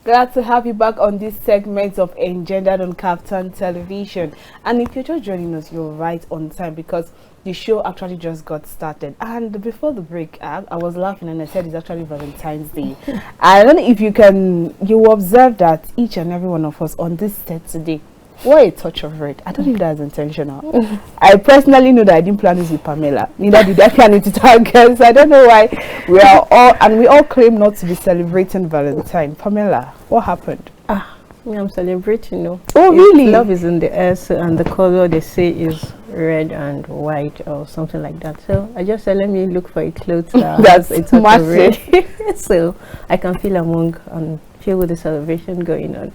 Glad to have you back on this segment of Engendered on KAFTAN television. And if you're just joining us, you're right on time because the show actually just got started. And before the break, I was laughing and I said it's actually Valentine's Day. I don't know if you observe that each and every one of us on this set today wore a touch of red. I don't think that's intentional. I personally know that I didn't plan this with Pamela. Neither did I plan it with our girls. I don't know why we all claim not to be celebrating Valentine. Pamela, what happened? I'm celebrating, no. Oh, really? Love is in the air, and the color they say is red and white or something like that. So I just said, let me look for a clothes that's a touch of red. So I can feel among and feel with the celebration going on.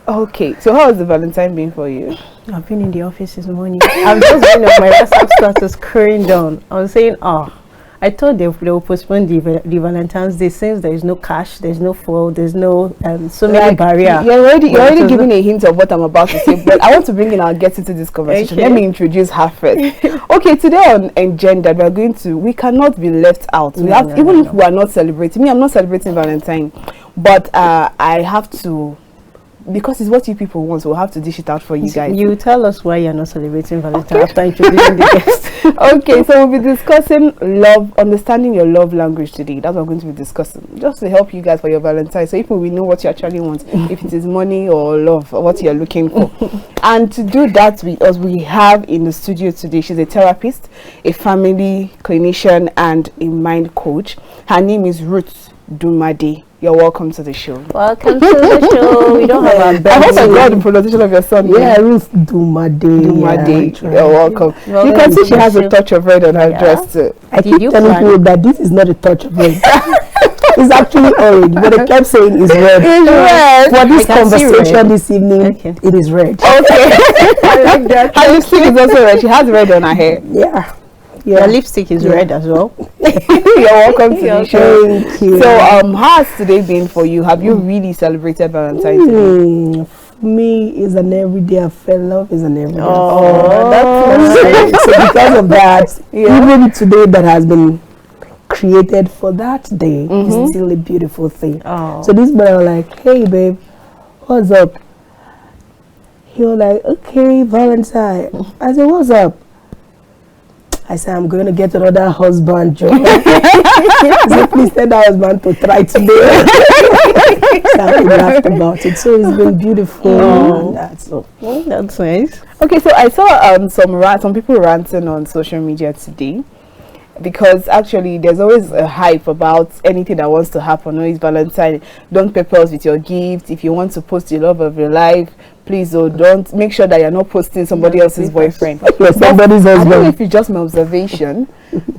Okay, so how has the Valentine been for you? I've been in the office this morning. I've just been on my WhatsApp status scrolling down. I was saying, I thought they will postpone the Valentine's Day since there is no cash, there's no fuel, there's no so many barriers. You're already giving a hint of what I'm about to say, but I want to bring in our guest into this conversation. Okay. Let me introduce her first. Okay, today on Engendered, we cannot be left out. If we are not celebrating, I'm not celebrating Valentine, but I have to. Because it's what you people want, so we'll have to dish it out for you guys. You tell us why you're not celebrating Valentine after introducing the guest. Okay, so we'll be discussing understanding your love language today. That's what we're going to be discussing, just to help you guys for your Valentine. So if we know what you actually want, if it is money or love, or what you're looking for. And to do that with us, we have in the studio today, she's a therapist, a family clinician, and a mind coach. Her name is Ruth Dunmade. You're welcome to the show. Welcome to the show. We don't have our best. I hope I got the pronunciation of your son. Yeah, Ruth Dunmade. Dunmade. Yeah, you're welcome. You can see she has a touch of red on her dress too. I keep telling people that this is not a touch of red. It's actually orange, but I kept saying it's red. It's red. For this conversation this evening, it is red. Okay. I like that. Her lipstick is also red. She has red on her hair. Yeah. Your lipstick is red as well. You're welcome to the show. Thank you. So, how has today been for you? Have you really celebrated Valentine's Day? For me, it's an everyday affair. Love is an everyday affair. That's nice. So because of that, even today that has been created for that day is still a beautiful thing. So this morning I was like, hey babe, what's up? He was like, okay, Valentine. I said, what's up? I said, I'm going to get another husband, Joe. He said, please tell that husband to try today. So we laughed about it. So it's been beautiful. That's nice. Okay, so I saw some people ranting on social media today. Because actually there's always a hype about anything that wants to happen. It's Valentine. Don't pepper us with your gift. If you want to post the love of your life, please don't make sure that you're not posting somebody else's boyfriend. Somebody's husband. I don't know if it's just my observation.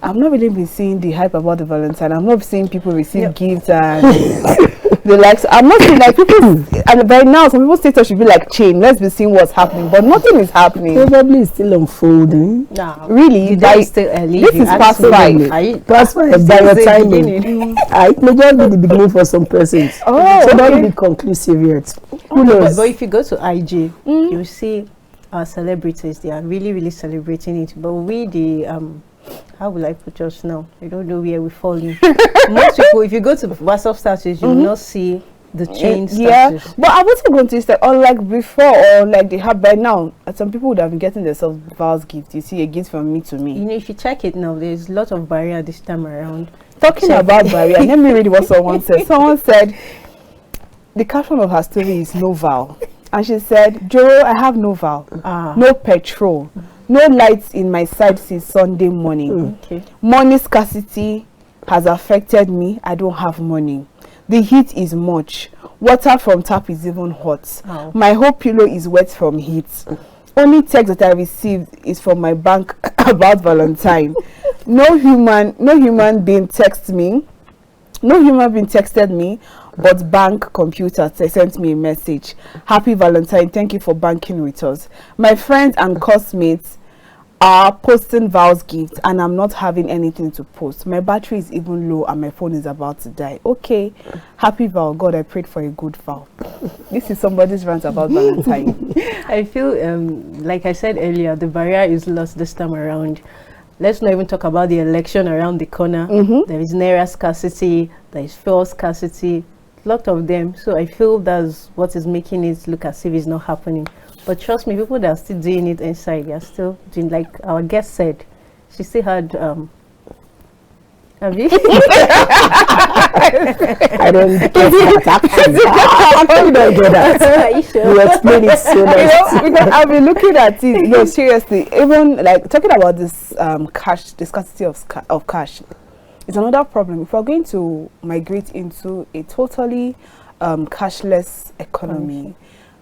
I've not really been seeing the hype about the Valentine. I'm not seeing people receive gifts and the likes. I'm not seeing like people, and by now some people's status should be like chain. Let's be seeing what's happening, but nothing is happening. Probably it's still unfolding. No, really, still early. This is past 5. Past 5 by your timing. It may just be the beginning for some persons. So don't be conclusive yet. Who knows? But if you go to IG, you see our celebrities. They are really, really celebrating it. But we, how will I put us now? I don't know where we're falling. Most people, if you go to WhatsApp status, you will not see the chain status. Yeah, but I wasn't going to say, unlike before, or like they have by now, some people would have been getting themselves vows gifts. You see, a gift from me to me. You know, if you check it now, there's a lot of barrier this time around. Talking about barrier, let me read what someone said. Someone said, the caption of her story is no vow. And she said, Joe, I have no vow, no petrol, no lights in my side since Sunday morning. Money scarcity has affected me. I don't have money. The heat is much. Water from tap is even hot. My whole pillow is wet from heat. Only text that I received is from my bank about Valentine. No human being texted me. No human being texted me, but bank computer sent me a message. Happy Valentine. Thank you for banking with us. My friends and classmates are posting vows gifts and I'm not having anything to post. My battery is even low and my phone is about to die. Okay, happy vow. God, I prayed for a good vow. This is somebody's rant about Valentine. I feel like I said earlier, the barrier is lost this time around. Let's not even talk about the election around the corner. There is naira scarcity, there is fuel scarcity. lot of them. So I feel that's what is making it look as if it's not happening. But trust me, people that are still doing it inside, they are still doing, like our guest said, she still had have you? I don't get that actually. I don't get that. Are you sure? You explain it so nice. Because I've been looking at it. No, seriously. Even like talking about this cash, the scarcity of cash, is another problem. If we're going to migrate into a totally cashless economy,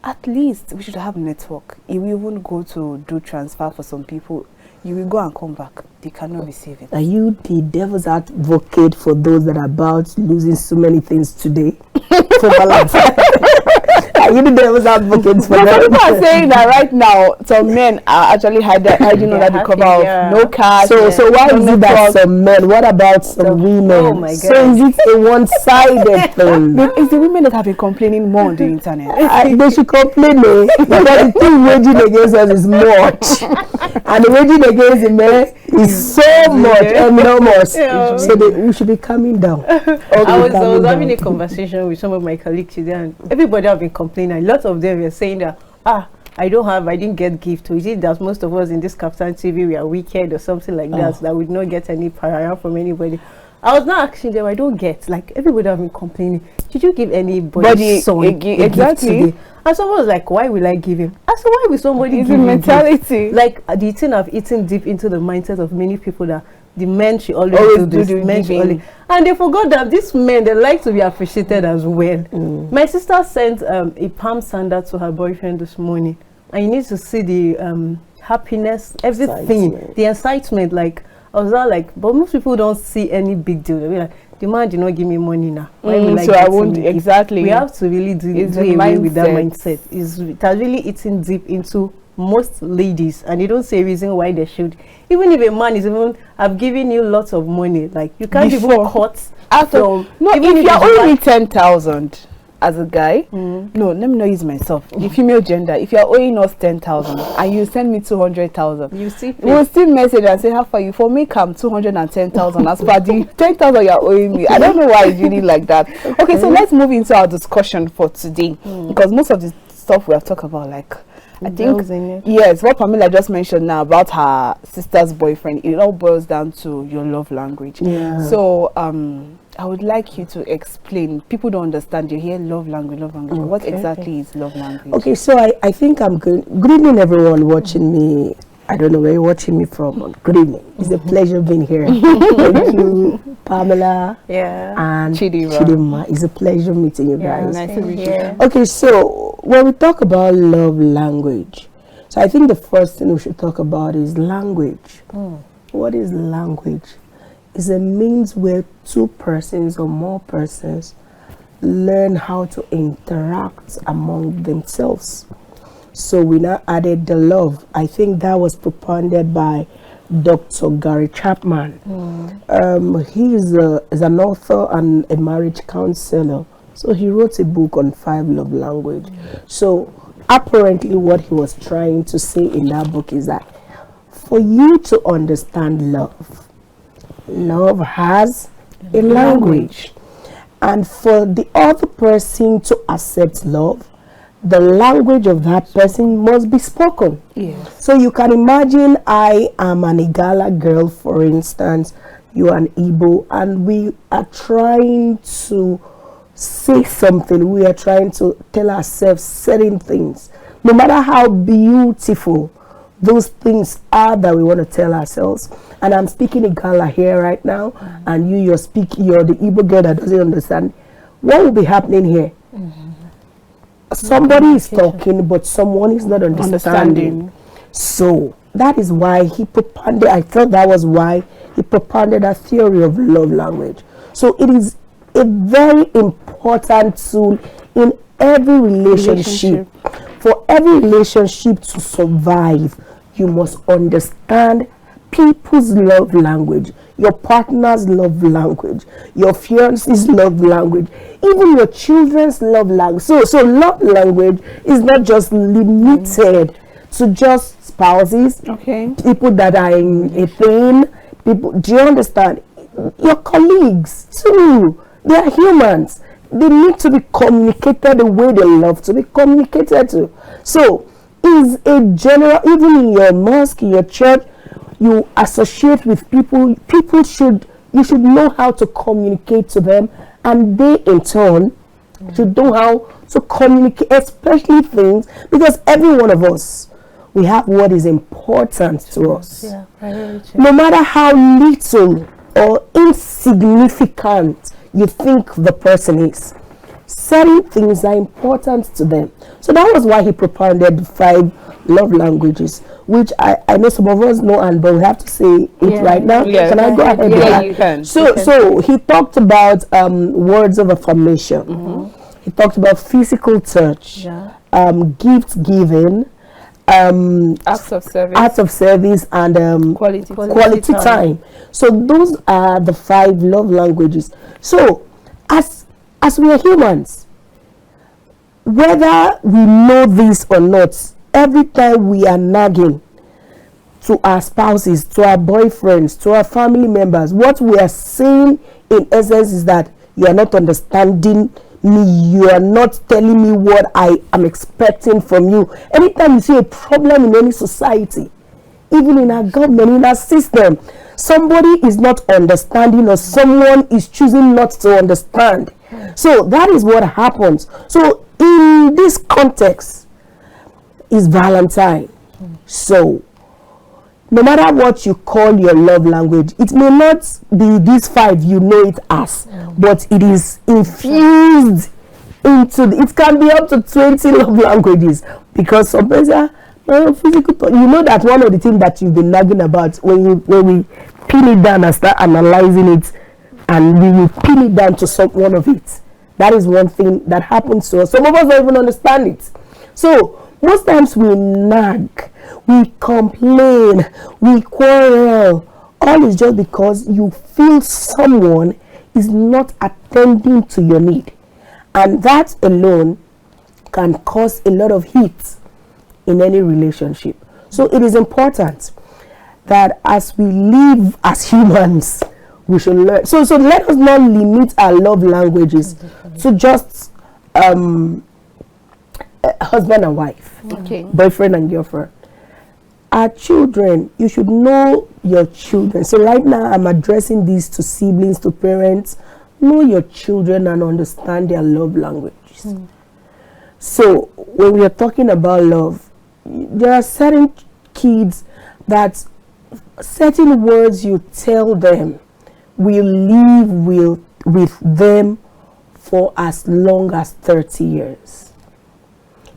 at least we should have network. If we even go to do transfer for some people, you will go and come back. They cannot receive it. Are you the devil's advocate for those that are about losing so many things today? For Valentine? Are you the devil's advocate for them? People are saying that right now some men are actually hiding under the cover of no cash. So why is it that some men? What about some women? Oh my God. So is it a one-sided thing? It's the women that have been complaining more on the internet. They should complain, because the thing waging against us is much, and the waging against the men is so much enormous. So we should be coming down. I was having a conversation with some of my colleagues today, and everybody have been complaining. A lot of them were saying that I didn't get gift. Or is it that most of us in this KAFTAN TV we are wicked or something like that we not get any prior from anybody? I was not asking them. I don't get, like, everybody have been complaining. Did you give anybody son a gift today? And someone was like, why will I give him? I said, why will somebody give him mentality? Like, the thing of eating deep into the mindset of many people that the men should always do this, men should only, and they forgot that these men, they like to be appreciated as well. My sister sent a palm sandal to her boyfriend this morning, and you need to see the happiness, everything, the excitement. Like, I was all like, but most people don't see any big deal. They'll be like, the man did not give me money now. So I won't exactly. We have to really do away with that mindset. It has really eaten deep into most ladies, and they don't say a reason why they should. Even if a man is even, I've given you lots of money, like you can't even cut from. No, if you're owing me 10,000 as a guy, no, let me not use myself. The female gender. If you're owing us 10,000 and you send me 200,000, you see, we'll still message and say, how far you for me come 210,000 as per the 10,000 you're owing me. I don't know why it's really like that. Okay, so let's move into our discussion for today, because most of the stuff we have talked about, like, I think, yes, what Pamela just mentioned now about her sister's boyfriend, it all boils down to your love language. So I would like you to explain. People don't understand. You hear love language. What exactly is love language? Okay, so I think I'm good. Good evening, everyone watching me. I don't know where you're watching me from. Good evening. It's a pleasure being here. Thank you, Pamela. And Chidinma. It's a pleasure meeting you guys. Nice to meet you. Okay, so when we talk about love language, so I think the first thing we should talk about is language. What is language? It's a means where two persons or more persons learn how to interact among themselves. So we now added the love. I think that was propounded by Dr. Gary Chapman. He is an author and a marriage counselor. So he wrote a book on 5 love language. So apparently what he was trying to say in that book is that for you to understand love, love has a language. And for the other person to accept love, the language of that person must be spoken. So you can imagine I am an Igala girl, for instance, you are an Igbo, and we are trying to say something. We are trying to tell ourselves certain things. No matter how beautiful those things are that we want to tell ourselves. And I'm speaking Igala here right now, and you're the Igbo girl that doesn't understand. What will be happening here? Somebody is talking, but someone is not understanding. So that is why he propounded, I thought that was why he propounded a theory of love language. So it is a very important tool in every relationship. For every relationship to survive, you must understand people's love language, your partner's love language, your fiance's love language, even your children's love language. So love language is not just limited to just spouses, people that are in a pain, people. Do you understand? Your colleagues too, they are humans. they need to be communicated the way they love to be communicated to. So is a general, even in your mosque, in your church, you associate with people, you should know how to communicate to them, and they in turn should know how to communicate, especially things, because every one of us, we have what is important to us. Yeah, priority. No matter how little or insignificant you think the person is, certain things are important to them. So that was why he propounded the 5 love languages, which I know some of us know, and but we have to say it right now. Yeah. Can I go ahead? Yeah, you can. So he talked about words of affirmation. He talked about physical touch, gift giving, acts of service, and quality time. So those are the 5 love languages. So as we are humans, whether we know this or not, every time we are nagging to our spouses, to our boyfriends, to our family members, what we are saying in essence is that you are not understanding me, you are not telling me what I am expecting from you. Anytime you see a problem in any society, even in our government, in our system, somebody is not understanding, or someone is choosing not to understand. So that is what happens. So in this context is Valentine. So no matter what you call your love language, it may not be these 5 you know it as, but it is infused into it can be up to 20 love languages, because sometimes physical, you know, that one of the things that you've been nagging about, when we pin it down and start analyzing it, and we will pin it down to one of it. That is one thing that happens to us. Some of us don't even understand it. So most times we nag, we complain, we quarrel. All is just because you feel someone is not attending to your need. And that alone can cause a lot of heat in any relationship. So it is important that as we live as humans, we should learn. So let us not limit our love languages to just husband and wife, boyfriend and girlfriend. Our children, you should know your children. So right now I'm addressing this to siblings, to parents. Know your children and understand their love languages. So when we are talking about love, there are certain kids that certain words you tell them will live with them for as long as 30 years.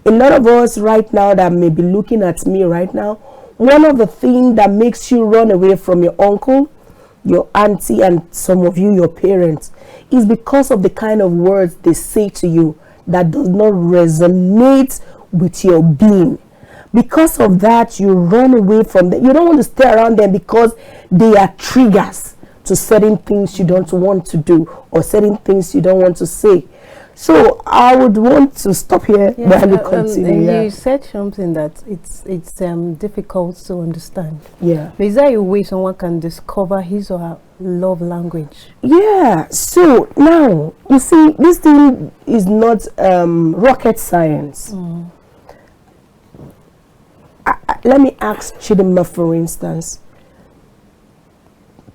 A lot of us right now that may be looking at me right now, one of the things that makes you run away from your uncle, your auntie, and some of you, your parents, is because of the kind of words they say to you that does not resonate with your being. Because of that, you run away from them. You don't want to stay around them because they are triggers to certain things you don't want to do, or certain things you don't want to say. So I would want to stop here while you continue. You said something that it's difficult to understand. Yeah. But is there a way someone can discover his or her love language? Yeah. So now you see, this thing is not rocket science. Let me ask Chidinma, for instance.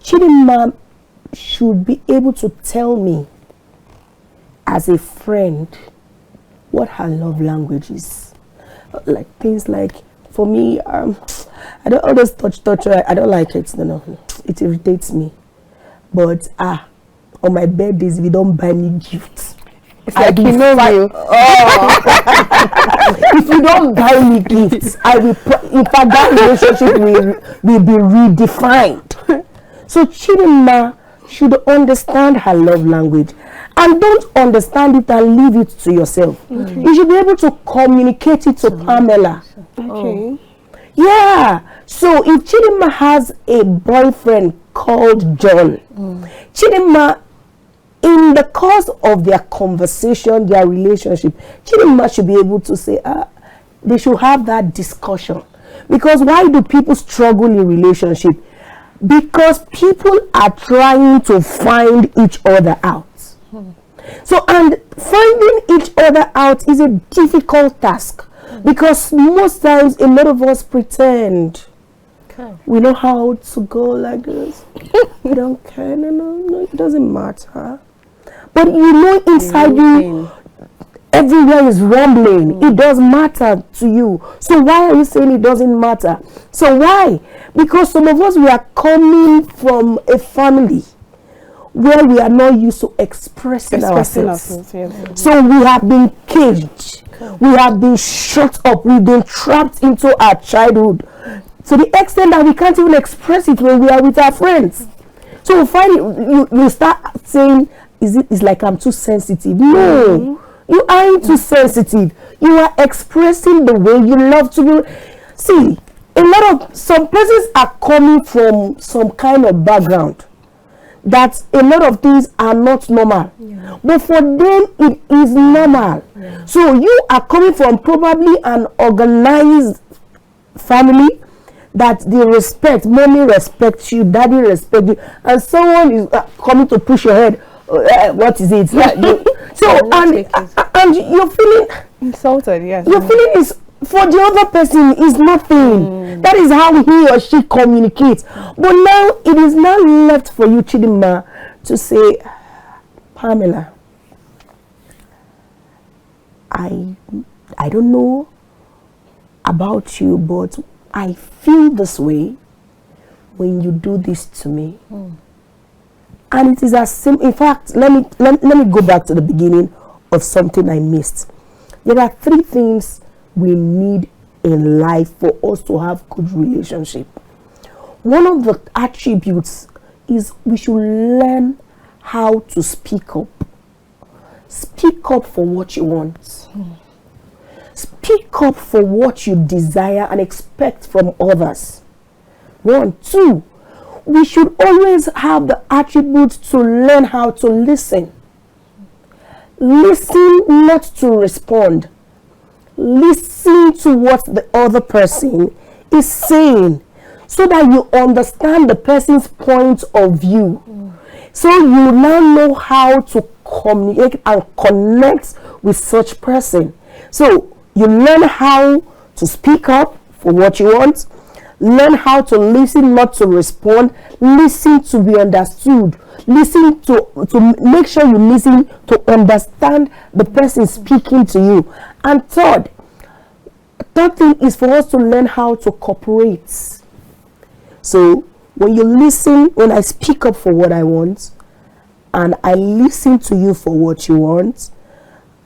Chidinma should be able to tell me as a friend what her love language is. Like things like, for me, I don't always touch. I don't like it. No, it irritates me. But on my birthdays, if you don't buy me gifts, it's like you know you. If you don't buy me gifts, I will. In fact, that relationship will be redefined. So Chidinma should understand her love language, and don't understand it and leave it to yourself. You should be able to communicate it to Pamela. Yeah. So if Chidinma has a boyfriend called John, Chidinma, in the course of their conversation, their relationship, Chidinma should be able to say, they should have that discussion. Because why do people struggle in relationship? Because people are trying to find each other out. So, and finding each other out is a difficult task, because most times a lot of us pretend we know how to go like this. We don't care. No, it doesn't matter. But you know inside you, everywhere is rumbling. It does matter to you. So why are you saying it doesn't matter? So why? Because some of us, we are coming from a family where we are not used to expressing ourselves. Yes. So we have been caged. We have been shut up. We've been trapped into our childhood to the extent that we can't even express it when we are with our friends. So we find it, you start saying, it's like I'm too sensitive. No, you aren't too sensitive. You are expressing the way you love to be. See, some persons are coming from some kind of background that a lot of things are not normal, but for them it is normal. So you are coming from probably an organized family that they respect. Mommy respects you, daddy respects you, and someone is coming to push your head. What is it? So and you're feeling insulted. Yes, your feeling is, for the other person is nothing. That is how he or she communicates. But now it is now left for you, Chidinma, to say, Pamela, I don't know about you, but I feel this way when you do this to me. And it is as simple. In fact, let me go back to the beginning of something I missed. There are 3 things we need in life for us to have good relationship. One of the attributes is we should learn how to speak up. Speak up for what you want. Speak up for what you desire and expect from others. 1. 2, we should always have the attributes to learn how to listen. Listen, not to respond. Listen to what the other person is saying, so that you understand the person's point of view. So you now know how to communicate and connect with such person. So you learn how to speak up for what you want. Learn how to listen, not to respond. Listen to be understood. Listen to make sure you listen to understand the person speaking to you. And third thing is for us to learn how to cooperate. So when you listen, when I speak up for what I want, and I listen to you for what you want,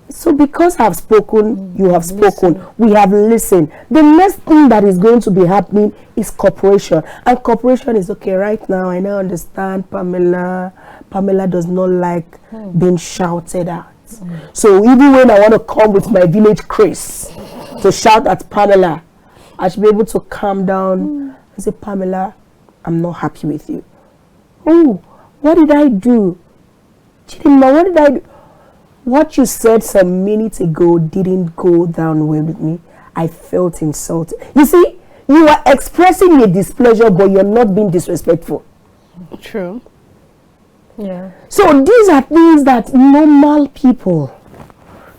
so because I've spoken, you have spoken, we have listened. The next thing that is going to be happening is cooperation. And cooperation is, okay, right now I now understand Pamela does not like being shouted at. So even when I want to come with my village Chris to shout at Pamela, I should be able to calm down and say, Pamela, I'm not happy with you. Oh, what did I do? Chidinma, what did I do? What you said some minutes ago didn't go down well with me. I felt insulted. You see, you are expressing your displeasure, but you're not being disrespectful. True. Yeah. So these are things that normal people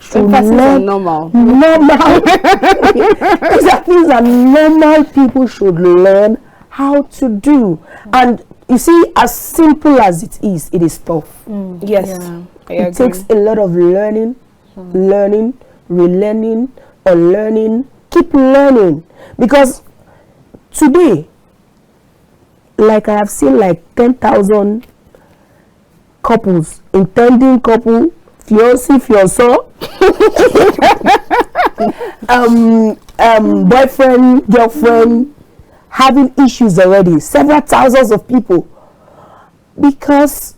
should learn. Normal. These are things that normal people should learn how to do. And you see, as simple as it is tough. Yes. Yeah. It takes a lot of learning, relearning, unlearning, keep learning. Because today, like I have seen like 10,000 couples, intending couple, fiancé, fiancé, boyfriend, girlfriend, having issues already, several thousands of people, because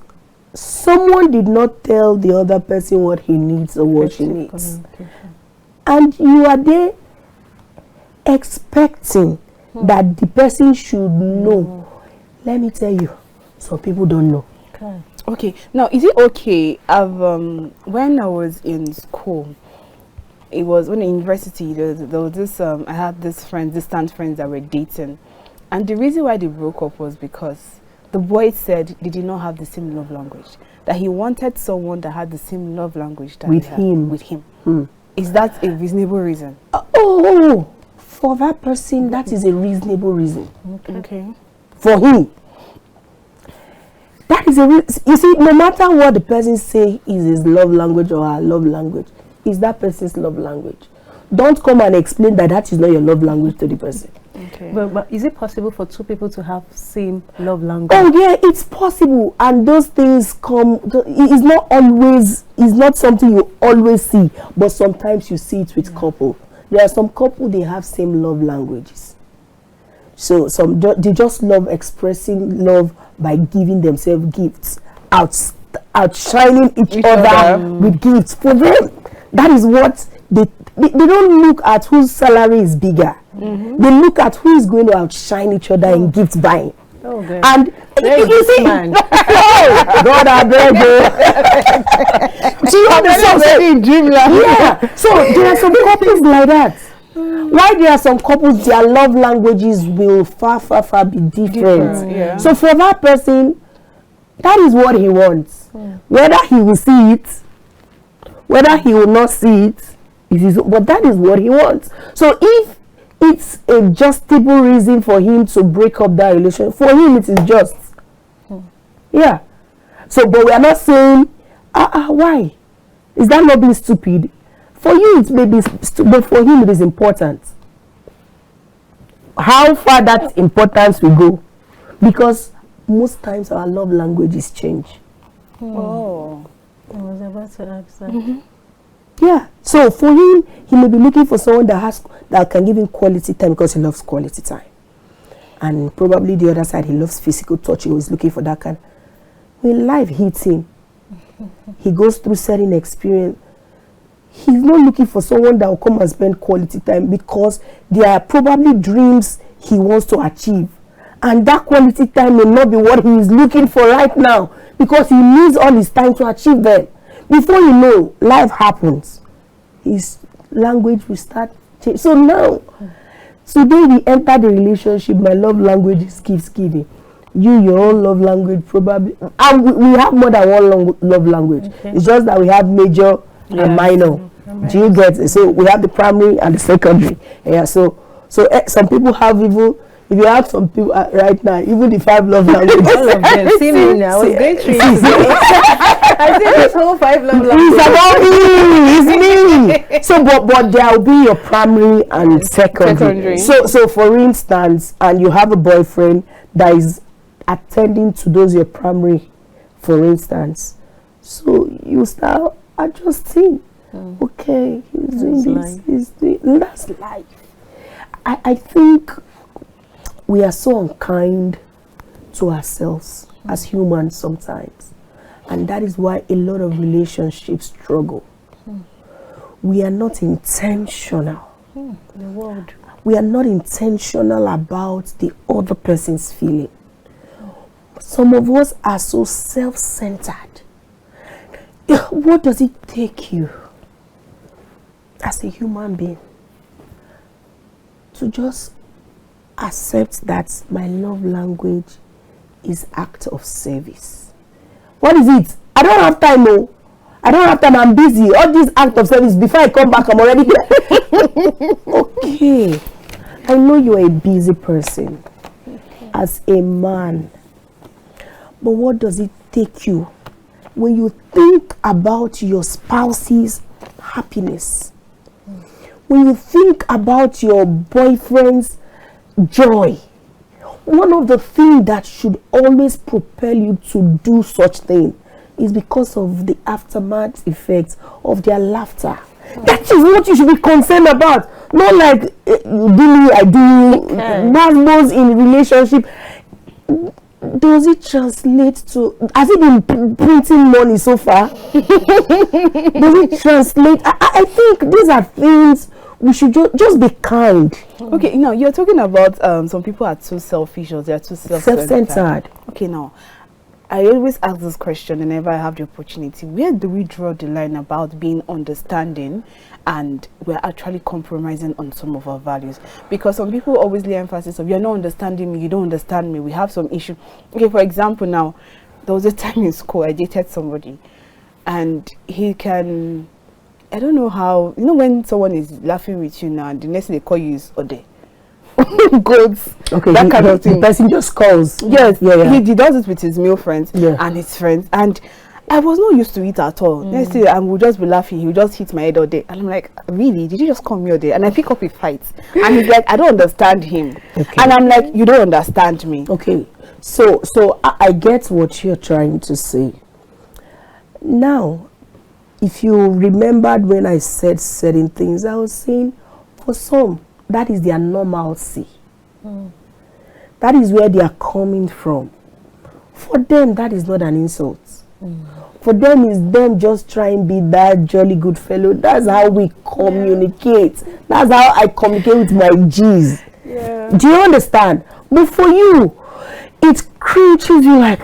someone did not tell the other person what he needs or what she needs. And you are there expecting that the person should know. Let me tell you, some people don't know. Okay, now is it okay? When I was in school, it was when in university, there was this I had this distant friends that were dating, and the reason why they broke up was because the boy said they did not have the same love language. That he wanted someone that had the same love language that with him. With him. Is that a reasonable reason? For that person, that is a reasonable reason. Okay. For him, that is a reason. You see, no matter what the person say is his love language or her love language, is that person's love language. Don't come and explain that is not your love language to the person. Okay. But is it possible for two people to have same love language? Oh yeah, it's possible, and those things come. It's not something you always see, but sometimes you see it with couple. There are some couple, they have same love languages. So they just love expressing love by giving themselves gifts, outshining each other with gifts. For them, that is what they don't look at whose salary is bigger. They look at who is going to outshine each other in gift buying. Oh, good. And you see, man. God, I beg you. So there are some couples like that. Why there are some couples, their love languages will far be different. Yeah. So for that person, that is what he wants. Whether he will see it, whether he will not see it, but that is what he wants. So if it's a justifiable reason for him to break up that relationship, for him it is just. Yeah. So, but we are not saying, why? Is that not being stupid? For you it may be stupid, but for him it is important. How far that importance will go? Because most times our love languages change. Oh. I was about to ask that. Yeah. So for him, he may be looking for someone that can give him quality time because he loves quality time. And probably the other side, he loves physical touching. He's looking for that kind. When life hits him, he goes through certain experience. He's not looking for someone that will come and spend quality time because there are probably dreams he wants to achieve. And that quality time may not be what he is looking for right now because he needs all his time to achieve them. Before you know, life happens. His language will start changing. So now, today we enter the relationship, my love language is giving. Your own love language probably. And we have more than one love language. Okay. It's just that we have major and minor. Do you get it? So we have the primary and the secondary. Yeah. So some people have even. If you have some people right now, even the 5 love languages. All of them. See me now. I was going through I see this whole 5 love languages. It's about me. So, but there will be your primary and secondary. So for instance, and you have a boyfriend that is attending to those your primary, for instance. So you start adjusting. Okay, he's doing this. He's doing that's life. I think we are so unkind to ourselves as humans sometimes. And that is why a lot of relationships struggle. We are not intentional. The world. We are not intentional about the other person's feeling. Some of us are so self-centered. What does it take you as a human being to just accept that my love language is act of service? What is it? I don't have time. No, I don't have time. I'm busy. All this act of service, before I come back, I'm already here. Okay, I know you're a busy person as a man, but what does it take you when you think about your spouse's happiness, when you think about your boyfriend's joy? One of the things that should always propel you to do such thing is because of the aftermath effects of their laughter. That is what you should be concerned about. Not like you do me, I do. That goes in relationship. Does it translate to? Has it been printing money so far? Does it translate? I think these are things we should just be kind. Okay, now you're talking about some people are too selfish or they're too self-centered. Self-centered. Okay, now I always ask this question whenever I have the opportunity. Where do we draw the line about being understanding and we're actually compromising on some of our values? Because some people always lay emphasis on, you're not understanding me, you don't understand me, we have some issue. Okay, for example, now, there was a time in school I dated somebody and he can, I don't know how, you know when someone is laughing with you now and the next thing they call you is Ode. Goods, okay, that kind of thing. The person just calls. Yes, yeah. He does it with his male friends and his friends, and I was not used to it at all. Next day, I would just be laughing. He would just hit my head all day, and I'm like, really? Did you just call me all day? And I pick up a fight, and he's like, I don't understand him, and I'm like, you don't understand me. Okay, so I get what you're trying to say. Now, if you remembered when I said certain things, I was saying for some, that is their normalcy. That is where they are coming from. For them, that is not an insult. For them, is them just trying to be that jolly good fellow. That's how we communicate. That's how I communicate with my G's. Yeah. Do you understand? But for you, it creates you like,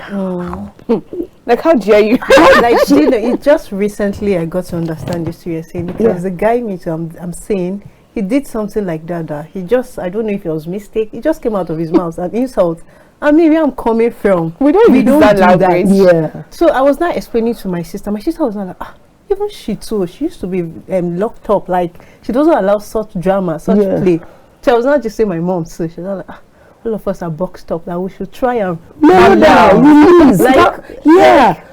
like, how dare you? Like, you know, it just recently I got to understand this you're saying, because the guy I'm saying, he did something like that. He just, I don't know if it was mistake. It just came out of his mouth, an insult. I mean, where I'm coming from, we don't do that language. Yeah. So I was not explaining to my sister. My sister was not like, even she too. She used to be locked up. Like, she doesn't allow such drama, such play. So I was not just saying my mom. So she was like, all of us are boxed up. That we should try and release. Like,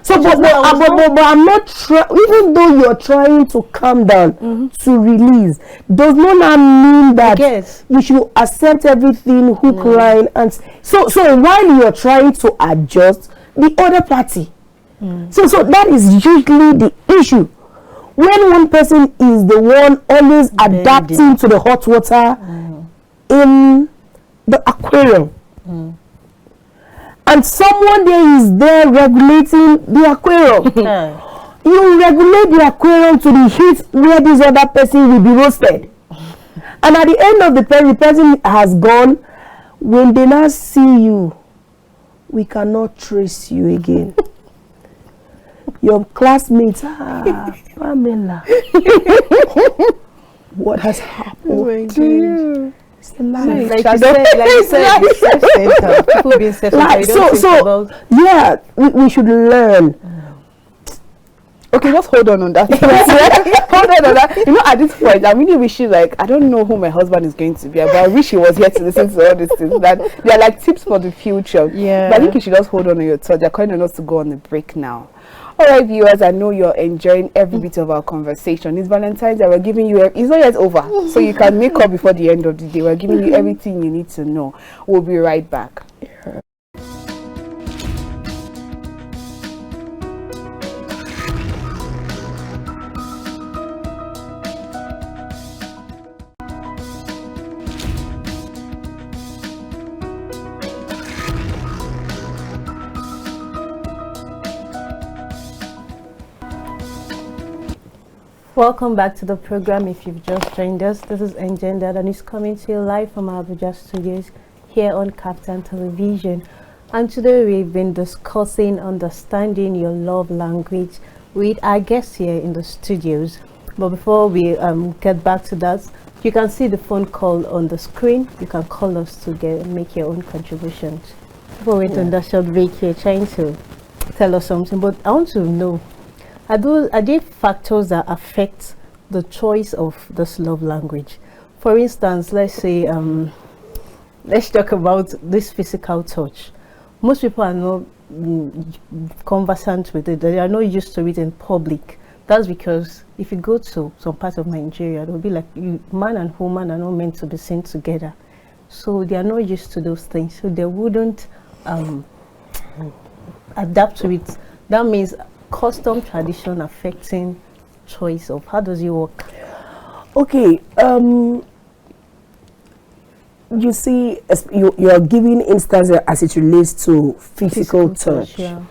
So, but I'm not trying. Even though you're trying to calm down to release, does not mean that you should accept everything, hook, line, and so while you're trying to adjust, the other party. So that is usually the issue. When one person is the one always adapting to the hot water in the aquarium, and someone there regulating the aquarium. You regulate the aquarium to the heat where this other person will be roasted, and at the end of the person has gone. When they now see you, we cannot trace you again. Your classmates, Pamela, what has happened to you? Like you said, people being self-centered. We should learn. Okay, just hold on that. Hold on that. You know, at this point, I'm really wishing, like, I don't know who my husband is going to be, but I wish he was here to listen to all these things. That they are like tips for the future. Yeah. But I think you should just hold on to your thought. They're calling on us to go on the break now. All right, viewers, I know you're enjoying every bit of our conversation. It's Valentine's Day. We're giving you, it's not yet over, so you can make up before the end of the day. We're giving you everything you need to know. We'll be right back. Welcome back to the program. If you've just joined us, this is Engendered, and it's coming to you live from our Abuja studios here on KAFTAN television. And today we've been discussing understanding your love language with our guests here in the studios. But before we get back to that, you can see the phone call on the screen. You can call us to make your own contributions. Before we went on that short break, you're trying to tell us something, but I want to know, are there factors that affect the choice of this love language? For instance, let's say, let's talk about this physical touch. Most people are not conversant with it. They are not used to it in public. That's because if you go to some part of Nigeria, it will be like man and woman are not meant to be seen together. So they are not used to those things. So they wouldn't adapt to it. That means custom tradition affecting choice of how does it work? Okay, you see, you're giving instances as it relates to physical touch. Yeah.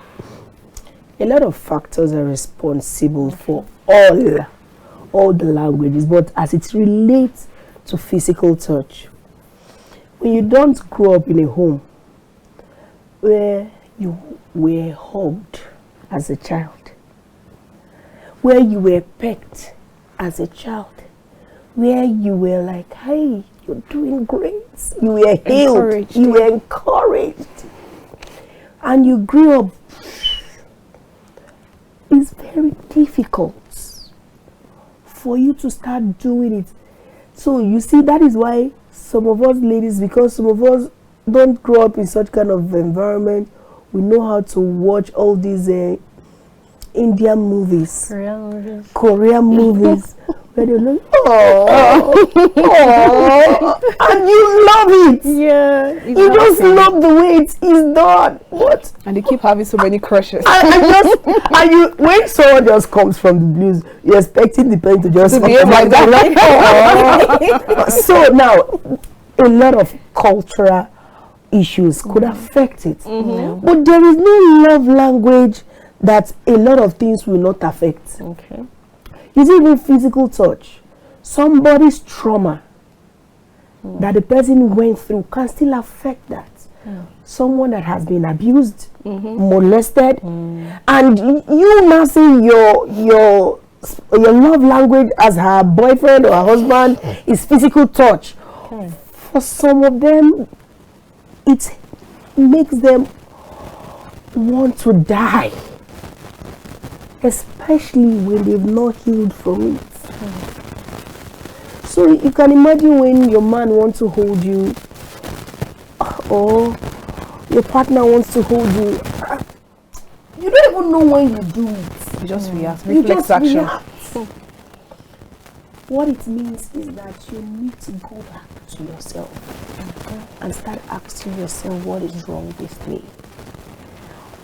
A lot of factors are responsible for all the languages, but as it relates to physical touch, when you don't grow up in a home where you were hugged as a child, where you were pecked as a child, where you were like, hey, you're doing great, you were hailed, you were encouraged, and you grew up, it's very difficult for you to start doing it. So you see, that is why some of us ladies, because some of us don't grow up in such kind of environment, we know how to watch all these Indian movies, Korean movies, where they're like, oh, and you love it. Yeah, you just love the way it is done. What? And they keep having so many crushes. and you, when someone just comes from the blues, you're expecting the pen to just behave like that. So now, a lot of cultural issues could affect it, but there is no love language that a lot of things will not affect. Okay. It's even physical touch. Somebody's trauma that the person went through can still affect that. Someone that has been abused, molested, and you now say your love language as her boyfriend or her husband is physical touch. For some of them, it makes them want to die, especially when they've not healed from it. So you can imagine when your man wants to hold you, or your partner wants to hold you, you don't even know when you do it. You just react. You Reflex just action. react. What it means is that you need to go back to yourself and start asking yourself, what is wrong with me?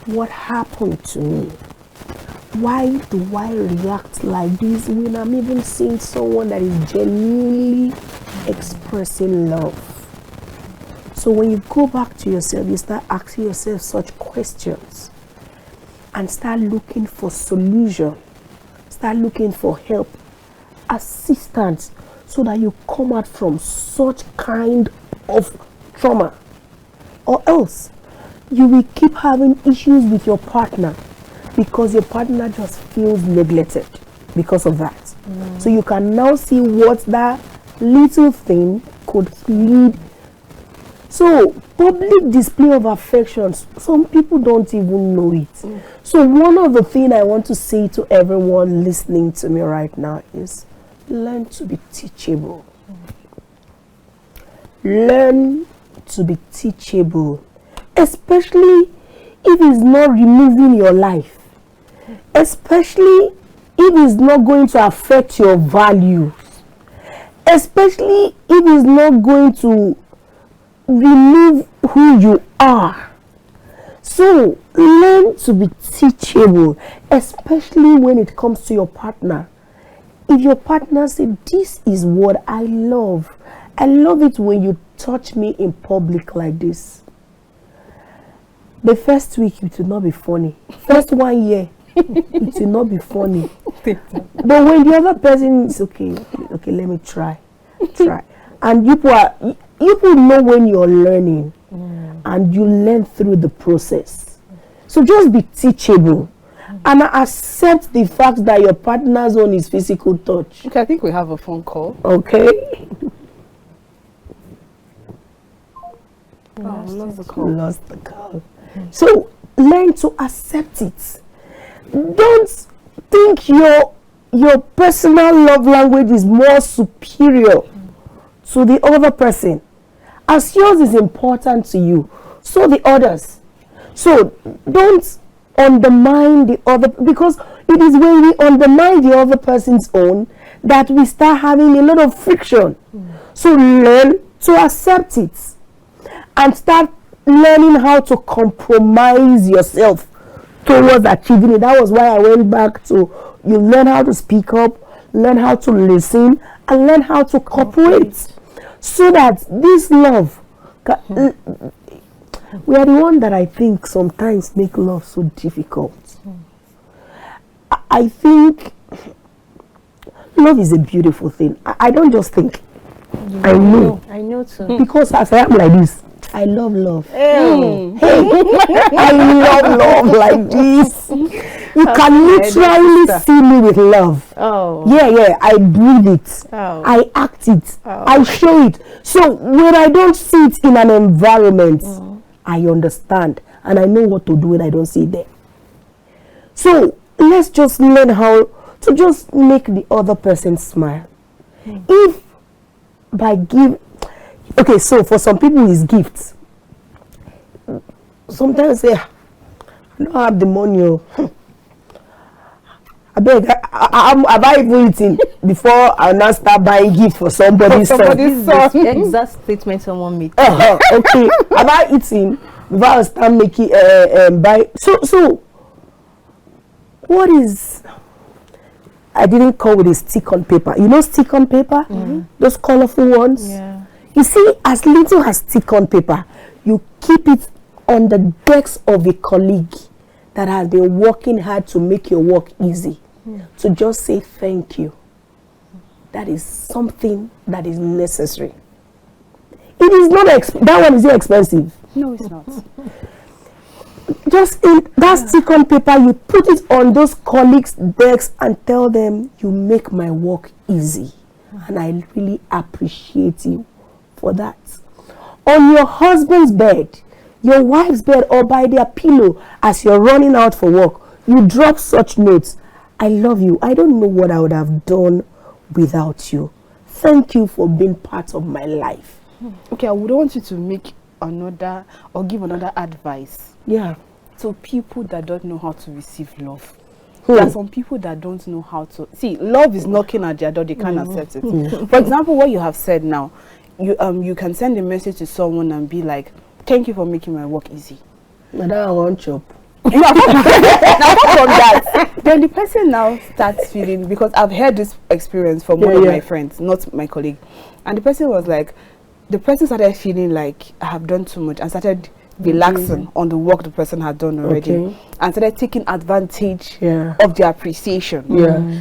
What happened to me? Why do I react like this when I'm even seeing someone that is genuinely expressing love? So when you go back to yourself, you start asking yourself such questions and start looking for solution, start looking for help, assistance, so that you come out from such kind of trauma. Or else you will keep having issues with your partner because your partner just feels neglected because of that. So you can now see what that little thing could lead. So public display of affections, some people don't even know it. So one of the things I want to say to everyone listening to me right now is learn to be teachable. Learn to be teachable, especially if it's not removing your life, especially if it's not going to affect your values, especially if it's not going to remove who you are. So learn to be teachable, especially when it comes to your partner. If your partner says, this is what I love it when you touch me in public like this. The first week it will not be funny. First 1 year it will not be funny. But when the other person is okay, let me try. And you know when you're learning, and you learn through the process. So just be teachable and accept the fact that your partner's own is physical touch. Okay, I think we have a phone call. Okay. Lost the call. Lost the call. So learn to accept it. Don't think your personal love language is more superior to the other person. As yours is important to you, so the others. So don't undermine the other, because it is when we undermine the other person's own that we start having a lot of friction. So learn to accept it and start learning how to compromise yourself towards achieving it. That was why I went back to, you learn how to speak up, learn how to listen, and learn how to cooperate. So that this love, we are the one that I think sometimes make love so difficult. I think love is a beautiful thing. I don't just think. I know. I know too. Because as I am like this, I love love. Hey. I love love like this. You can literally see me with love. Oh. Yeah, I breathe it. Oh. I act it. Oh. I show it. So when I don't see it in an environment, I understand and I know what to do when I don't see it there. So let's just learn how to just make the other person smile. If by give, okay, so for some people it's gifts. Sometimes say, I don't have the money. I beg, have I even eaten before I now start buying gifts for somebody's son? This is the exact statement someone made. Okay, have I eaten before I start making buy? So what is? I didn't come with a stick on paper. You know stick on paper? Those colorful ones? Yeah. You see, as little as stick on paper, you keep it on the desk of a colleague that has been working hard to make your work easy. To just say thank you. That is something that is necessary. It is not that one is not expensive. No, it's not. Just in that stick on paper, you put it on those colleagues' desks and tell them you make my work easy. And I really appreciate you for that. On your husband's bed, your wife's bed, or by their pillow as you're running out for work, you drop such notes. I love you. I don't know what I would have done without you. Thank you for being part of my life. Okay, I would want you to make another or give another advice. Yeah. To people that don't know how to receive love. There are some people that don't know how to see. Love is knocking at their door, they can't accept it. For example, what you have said now, you can send a message to someone and be like, thank you for making my work easy. Madam, I want chop. Now apart from that, then the person now starts feeling, because I've heard this experience from one of my friends, not my colleague, and the person was like, the person started feeling like I have done too much and started relaxing on the work the person had done already and started taking advantage of their appreciation.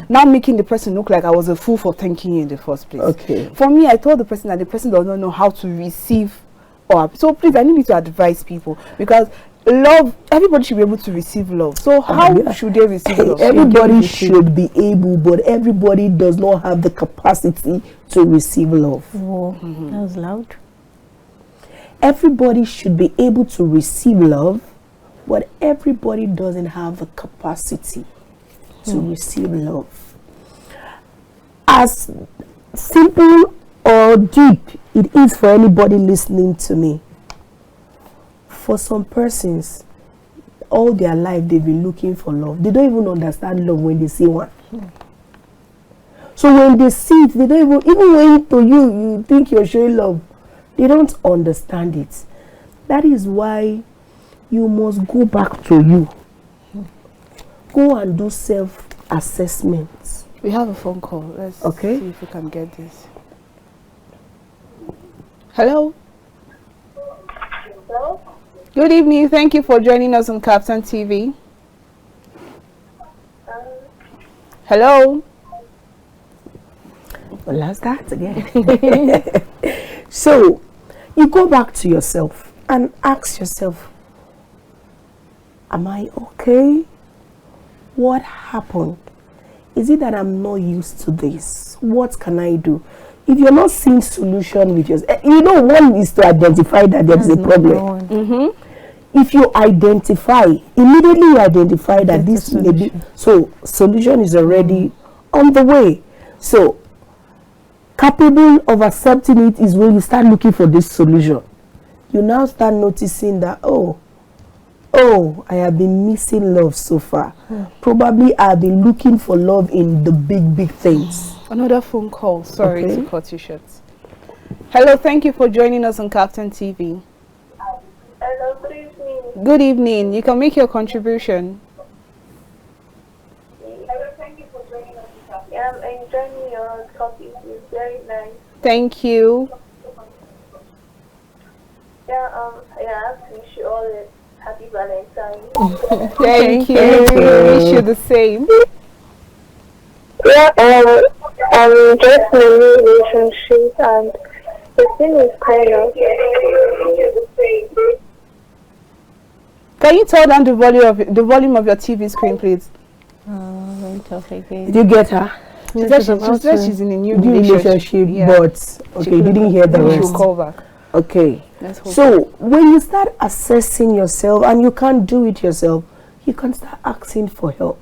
Now making the person look like I was a fool for thanking you in the first place. For me, I told the person that the person does not know how to receive, or so please, I need you to advise people, because love, everybody should be able to receive love. So how should they receive love? Everybody should be able, but everybody does not have the capacity to receive love. Whoa, that was loud. Everybody should be able to receive love, but everybody doesn't have the capacity to receive love. As simple or deep it is for anybody listening to me, for some persons, all their life they've been looking for love. They don't even understand love when they see one. So when they see it, they don't even when to you think you're showing love, they don't understand it. That is why you must go back to you. Go and do self-assessments. We have a phone call. Let's see if we can get this. Hello? Hello? Good evening. Thank you for joining us on KAFTAN TV. Hello? Well, let's start again. So, you go back to yourself and ask yourself, am I okay? What happened? Is it that I'm not used to this? What can I do? If you're not seeing solution with yourself, you know, one is to identify that there is a problem. If you identify, immediately you identify that this may be, so solution is already on the way. So, capable of accepting it is when you start looking for this solution. You now start noticing that, oh, I have been missing love so far. Probably I've been looking for love in the big things. Another phone call. Sorry to cut you short. Hello, thank you for joining us on KAFTAN TV. Hello, good evening. Good evening. You can make your contribution. Hello, thank you for joining us. Yeah, I'm enjoying your topic. It's very nice. Thank you. Yeah, I have to wish you all a happy Valentine. Thank you. Wish you the same. Yeah, I'm just in a relationship and The thing is kind of. Can you turn down the volume of your TV screen, please? Let me talk again. Did you get her? She said she's in a new relationship, yeah. But okay, you didn't hear the rest. She'll call back. Okay. So when you start assessing yourself and you can't do it yourself, you can start asking for help.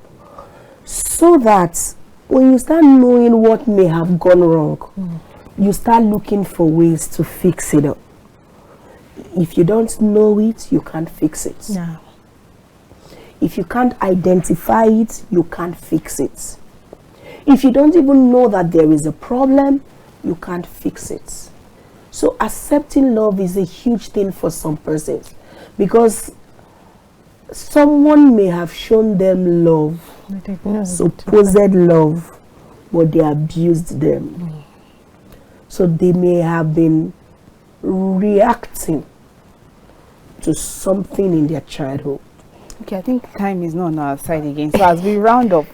So that when you start knowing what may have gone wrong, you start looking for ways to fix it up. If you don't know it, you can't fix it. No. If you can't identify it, you can't fix it. If you don't even know that there is a problem, you can't fix it. So accepting love is a huge thing for some persons, because someone may have shown them love, supposed love, but they abused them. So they may have been reacting to something in their childhood. Okay, I think time is not on our side again. So as we round up,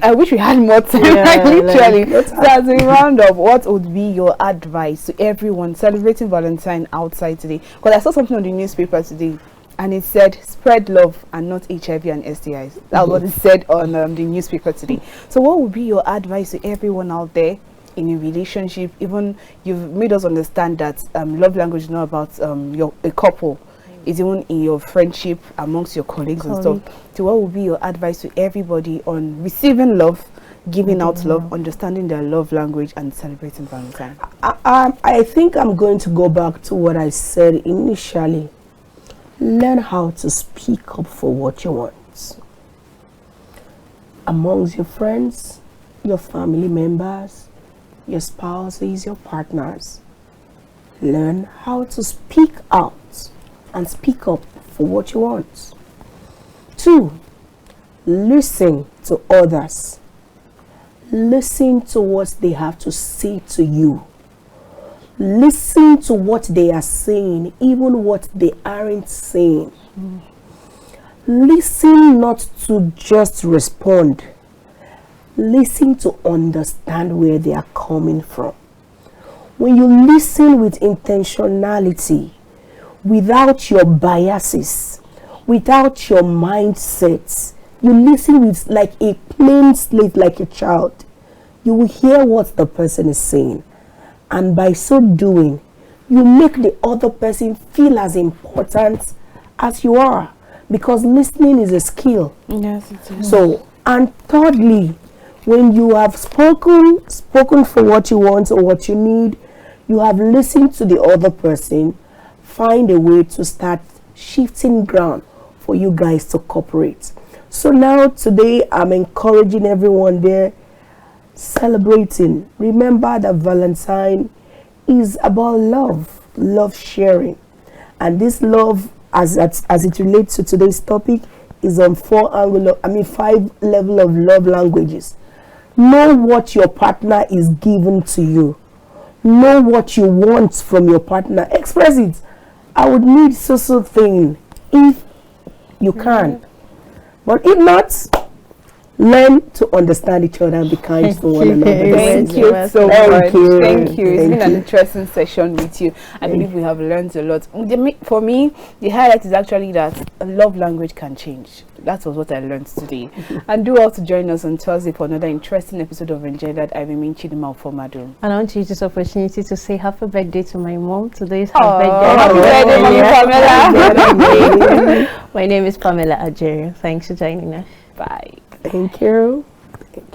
I wish we had more time. So as we round up, what would be your advice to everyone celebrating Valentine outside today? Because I saw something on the newspaper today, and it said, spread love and not HIV and STIs. That's what it said on the newspaper today. So what would be your advice to everyone out there in a relationship? Even you've made us understand that love language is not about a couple. It's even in your friendship amongst your colleagues and stuff. So what would be your advice to everybody on receiving love, giving out love, understanding their love language, and celebrating Valentine? I think I'm going to go back to what I said initially. Learn how to speak up for what you want. Amongst your friends, your family members, your spouses, your partners. Learn how to speak out and speak up for what you want. 2, listen to others. Listen to what they have to say to you. Listen to what they are saying, even what they aren't saying. Listen not to just respond. Listen to understand where they are coming from. When you listen with intentionality, without your biases, without your mindsets, you listen with like a plain slate, like a child. You will hear what the person is saying, and by so doing, you make the other person feel as important as you are, because listening is a skill. Yes, it is. So, and thirdly, when you have spoken for what you want or what you need, you have listened to the other person, find a way to start shifting ground for you guys to cooperate. So now today I'm encouraging everyone there, celebrating. Remember that Valentine is about love sharing. And this love, as it relates to today's topic, is on 5 level of love languages. Know what your partner is giving to you. Know what you want from your partner. Express it. I would need so thing if you can. But if not, learn to understand each other and be kind to one another. Thank you so much. Thank you. It's been an you. interesting session with you. I believe we have learned a lot. For me, the highlight is actually that a love language can change. That was what I learned today. And do also join us on Thursday for another interesting episode of Engendered. I remain Chidinma Ufomadu. And I want to use this opportunity to say happy birthday to my mom. Today is her Happy birthday. birthday, Mommy Pamela. My name is Pamela Ajaero. Thanks for joining us. Bye. Thank you.